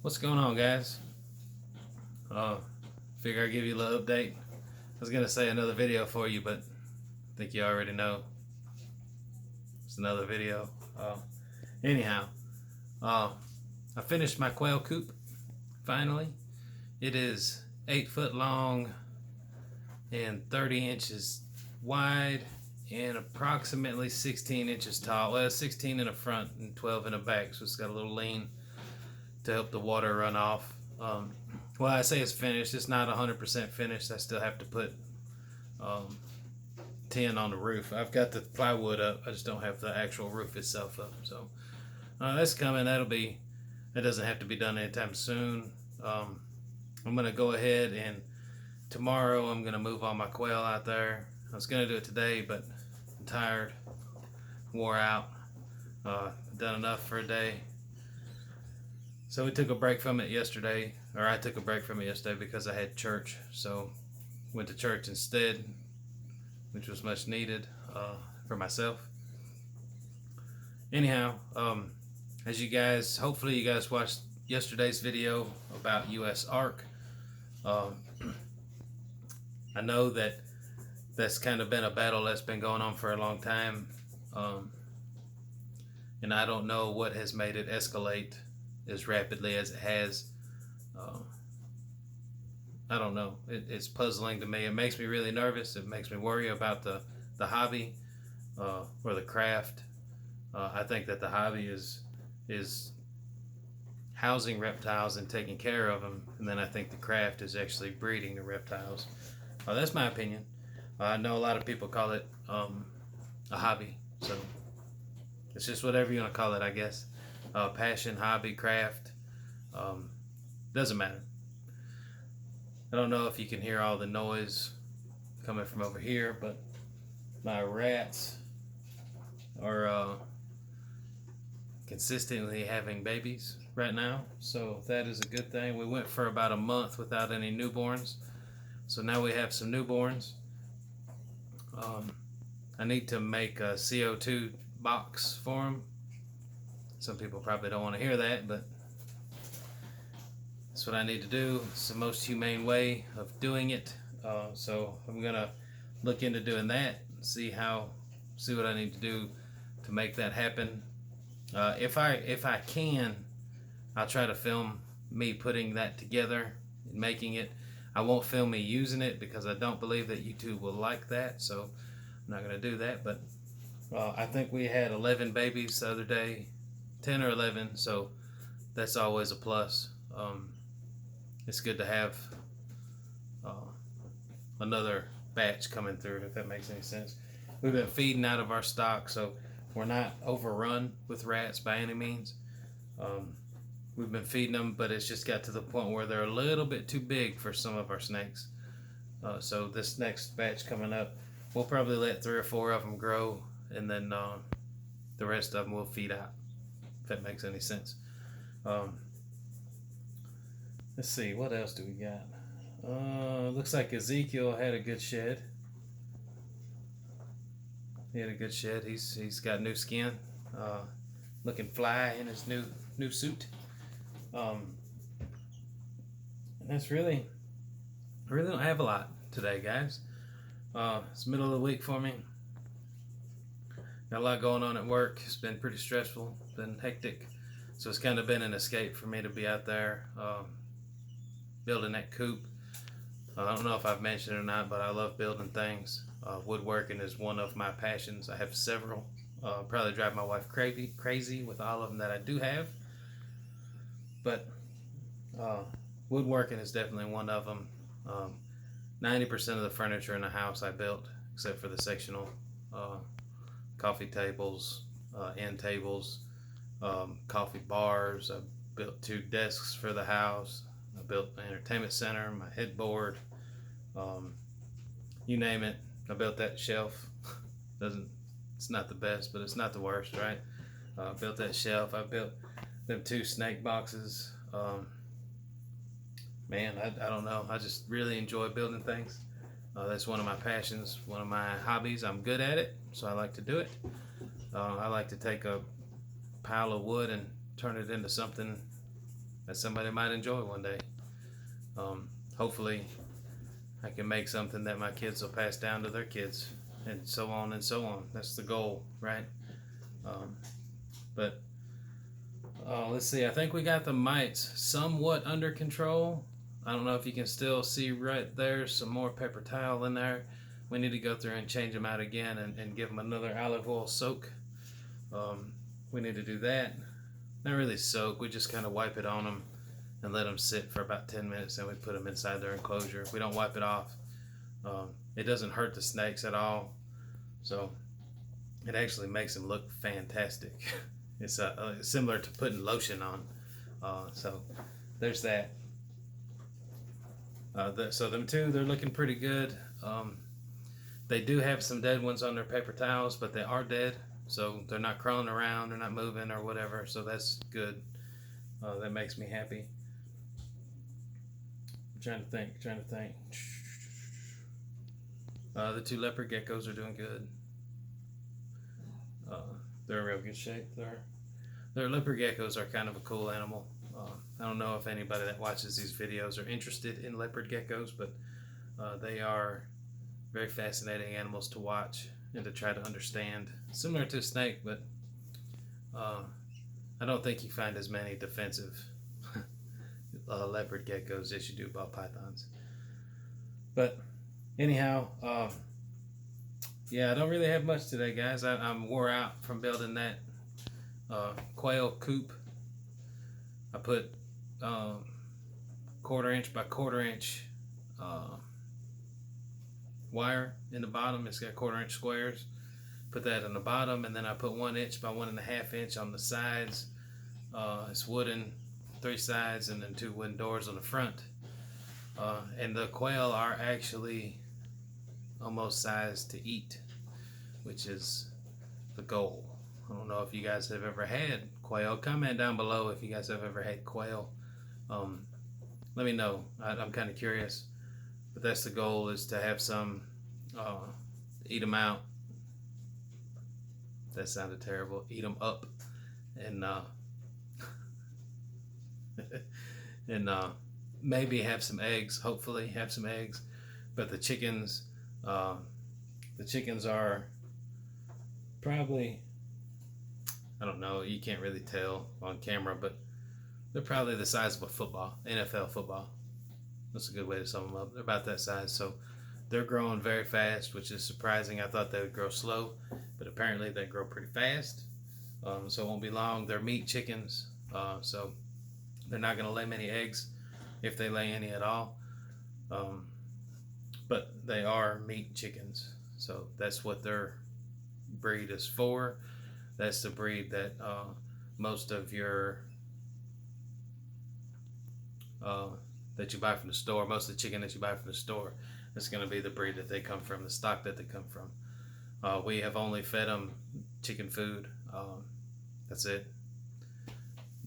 What's going on, guys? Uh, Figure I'd give you a little update. I was gonna say another video for you, but I think you already know it's another video. Anyhow, uh, I finished my quail coop finally. It is 8 foot long and 30 inches wide and approximately 16 inches tall. Well, 16 in the front and 12 in the back, so it's got a little lean to help the water run off. Well, I say it's finished. It's not 100% finished. I still have to put tin on the roof. I've got the plywood up. I just don't have the actual roof itself up. So that's coming. That doesn't have to be done anytime soon. I'm gonna go ahead and tomorrow I'm gonna move all my quail out there. I was gonna do it today, but I'm tired, wore out, done enough for a day. So we took a break from it yesterday, or I took a break from it yesterday because I had church. So went to church instead, which was much needed for myself. Anyhow, as you guys, hopefully you guys watched yesterday's video about U.S. Ark. I know that that's kind of been a battle that's been going on for a long time, and I don't know what has made it escalate as rapidly as it has. I don't know. It's puzzling to me. It makes me really nervous. It makes me worry about the hobby or the craft. I think that the hobby is housing reptiles and taking care of them, and then I think the craft is actually breeding the reptiles. That's my opinion. I know a lot of people call it a hobby, so it's just whatever you want to call it, I guess. Passion, hobby, craft, doesn't matter. I don't know if you can hear all the noise coming from over here, but my rats are consistently having babies right now, so that is a good thing. We went for about a month without any newborns, so now we have some newborns. I need to make a CO2 box for them. Some people probably don't want to hear that, but that's what I need to do. It's the most humane way of doing it. So I'm gonna look into doing that. See what I need to do to make that happen. If I can, I'll try to film me putting that together and making it. I won't film me using it because I don't believe that YouTube will like that. So I'm not gonna do that. But I think we had 11 babies the other day. 10 or 11, so that's always a plus. It's good to have another batch coming through, if that makes any sense. We've been feeding out of our stock, so we're not overrun with rats by any means. We've been feeding them, but it's just got to the point where they're a little bit too big for some of our snakes. So this next batch coming up, we'll probably let 3 or 4 of them grow, and then the rest of them we'll feed out, if that makes any sense. Let's see, what else do we got? Looks like Ezekiel had a good shed. He had a good shed. He's got new skin, looking fly in his new suit. And that's really, I really don't have a lot today, guys. It's the middle of the week for me. Got a lot going on at work. It's been pretty stressful, been hectic. So it's kind of been an escape for me to be out there building that coop. I don't know if I've mentioned it or not, but I love building things. Woodworking is one of my passions. I have several. Probably drive my wife crazy with all of them that I do have. But woodworking is definitely one of them. 90% of the furniture in the house I built, except for the sectional coffee tables, end tables, coffee bars. I built 2 desks for the house. I built an entertainment center, my headboard, you name it. I built that shelf. It's not the best, but it's not the worst, right? I built that shelf. I built them 2 snake boxes. Man, I don't know. I just really enjoy building things. That's one of my passions, one of my hobbies. I'm good at it, so I like to do it. I like to take a pile of wood and turn it into something that somebody might enjoy one day. Hopefully, I can make something that my kids will pass down to their kids, and so on and so on. That's the goal, right? Um, but let's see. I think we got the mites somewhat under control. I don't know if you can still see right there some more paper towel in there. We need to go through and change them out again and give them another olive oil soak. We need to do that. Not really soak, we just kind of wipe it on them and let them sit for about 10 minutes, and we put them inside their enclosure. We don't wipe it off. It doesn't hurt the snakes at all, so it actually makes them look fantastic. It's similar to putting lotion on. So there's that. So them two, they're looking pretty good. They do have some dead ones on their paper towels, but they are dead, so they're not crawling around, they're not moving or whatever, so that's good. That makes me happy. I'm trying to think. The two leopard geckos are doing good. They're in real good shape. Their leopard geckos are kind of a cool animal. I don't know if anybody that watches these videos are interested in leopard geckos, but they are very fascinating animals to watch and to try to understand. Similar to a snake, but I don't think you find as many defensive leopard geckos as you do ball pythons. But anyhow, yeah, I don't really have much today, guys. I'm wore out from building that quail coop. I put 1/4 inch by 1/4 inch wire in the bottom. It's got 1/4 inch squares. Put that on the bottom, and then I put 1 inch by 1.5 inch on the sides. It's wooden, 3 sides, and then 2 wooden doors on the front. And the quail are actually almost sized to eat, which is the goal. I don't know if you guys have ever had quail. Comment down below if you guys have ever had quail. Let me know. I'm kind of curious. But that's the goal, is to have some, eat them out. That sounded terrible. Eat them up. And and maybe have some eggs. Hopefully have some eggs. But the chickens are probably, I don't know, you can't really tell on camera, but they're probably the size of a football, NFL football. That's a good way to sum them up. They're about that size, so they're growing very fast, which is surprising. I thought they would grow slow, but apparently they grow pretty fast. So it won't be long. They're meat chickens, so they're not going to lay many eggs, if they lay any at all. But they are meat chickens, so that's what their breed is for. That's the breed that most of your that you buy from the store, most of the chicken that you buy from the store, is going to be the breed that they come from, the stock that they come from. We have only fed them chicken food. That's it.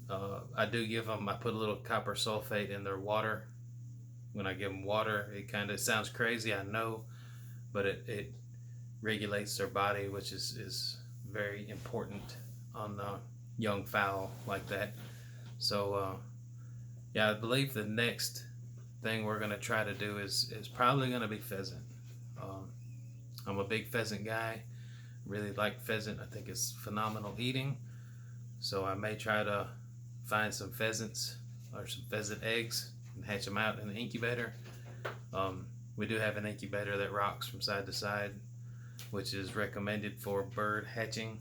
I do give them, I put a little copper sulfate in their water. When I give them water, it kind of sounds crazy, I know, but it regulates their body, which is very important on young fowl like that. So yeah, I believe the next thing we're going to try to do is probably going to be pheasant. I'm a big pheasant guy. Really like pheasant. I think it's phenomenal eating. So I may try to find some pheasants or some pheasant eggs and hatch them out in the incubator. We do have an incubator that rocks from side to side, which is recommended for bird hatching.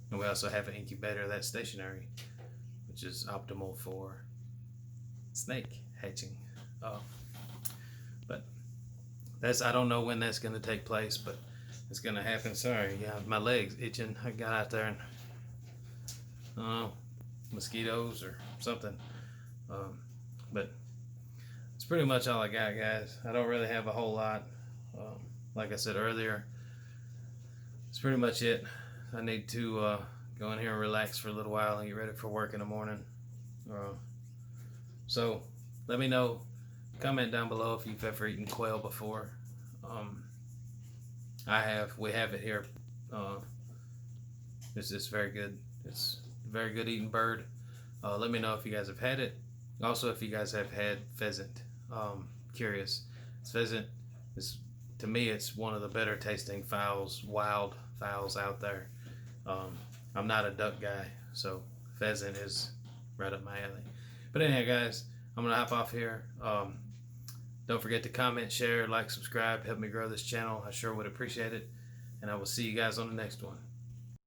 And we also have an incubator that's stationary, which is optimal for snake hatching. But that's, I don't know when that's going to take place, but it's going to happen. Sorry, yeah, my leg's itching. I got out there and I don't know, mosquitoes or something. But it's pretty much all I got, guys. I don't really have a whole lot. Like I said earlier, it's pretty much it. I need to go in here and relax for a little while and get ready for work in the morning. So let me know, comment down below if you've ever eaten quail before. I have. We have it here. It's very good. It's a very good eating bird. Let me know if you guys have had it. Also, if you guys have had pheasant. Curious. Pheasant is, to me, it's one of the better tasting fowls, wild fowls out there. I'm not a duck guy, so pheasant is right up my alley. But anyhow, guys, I'm gonna hop off here. Don't forget to comment, share, like, subscribe, help me grow this channel. I sure would appreciate it. And I will see you guys on the next one.